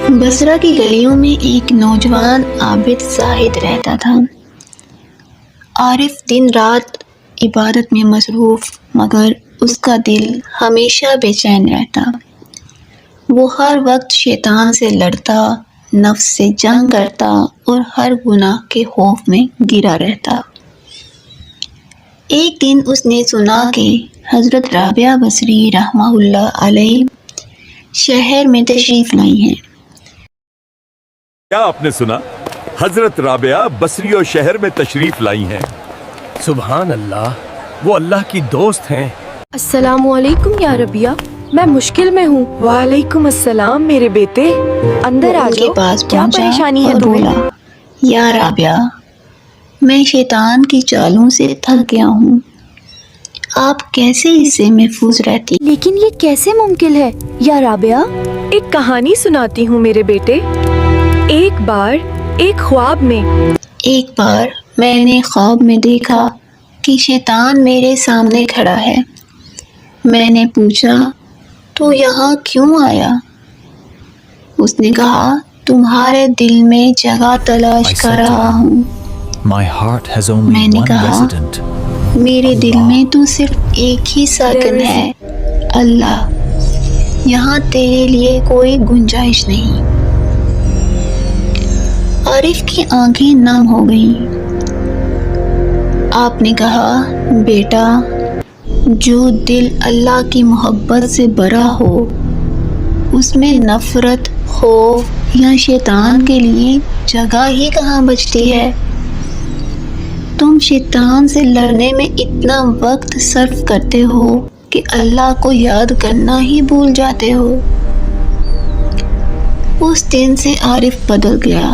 بصرہ کی گلیوں میں ایک نوجوان عابد زاہد رہتا تھا۔ عارف دن رات عبادت میں مصروف، مگر اس کا دل ہمیشہ بے چین رہتا۔ وہ ہر وقت شیطان سے لڑتا، نفس سے جنگ کرتا اور ہر گناہ کے خوف میں گرا رہتا۔ ایک دن اس نے سنا کہ حضرت رابعہ بصری رحمہ اللہ علیہ شہر میں تشریف لائی ہیں۔ کیا آپ نے سنا؟ حضرت رابعہ بصری اور شہر میں تشریف لائی ہیں۔ سبحان اللہ، وہ اللہ کی دوست ہیں۔ السلام علیکم یا ربیہ، میں مشکل میں ہوں۔ وعلیکم السلام میرے بیٹے، اندر وہ آ ان کے جاؤ۔ پاس کیا پہنچا پریشانی ہے اور تمہیں؟ بولا، یا رابعہ، میں شیطان کی چالوں سے تھک گیا ہوں، آپ کیسے اس سے محفوظ رہتی؟ لیکن یہ کیسے ممکن ہے یا رابعہ؟ ایک کہانی سناتی ہوں میرے بیٹے۔ ایک بار ایک خواب میں ایک بار میں نے خواب میں دیکھا کہ شیطان میرے سامنے کھڑا ہے۔ میں نے پوچھا، تو یہاں کیوں آیا؟ اس نے کہا، تمہارے دل میں جگہ تلاش کر رہا ہوں۔ میں نے کہا، میرے دل میں تو صرف ایک ہی ساکن ہے، اللہ، یہاں تیرے لیے کوئی گنجائش نہیں۔ عارف کی آنکھیں نم ہو گئیں۔ آپ نے کہا، بیٹا، جو دل اللہ کی محبت سے بھرا ہو، اس میں نفرت، خوف یا شیطان کے لیے جگہ ہی کہاں بچتی ہے؟ تم شیطان سے لڑنے میں اتنا وقت صرف کرتے ہو کہ اللہ کو یاد کرنا ہی بھول جاتے ہو۔ اس دن سے عارف بدل گیا۔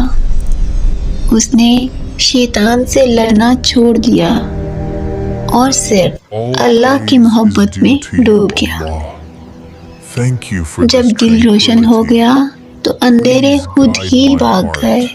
اس نے شیطان سے لڑنا چھوڑ دیا اور صرف اللہ کی محبت میں ڈوب گیا۔ جب دل روشن ہو گیا تو اندھیرے خود ہی بھاگ گئے۔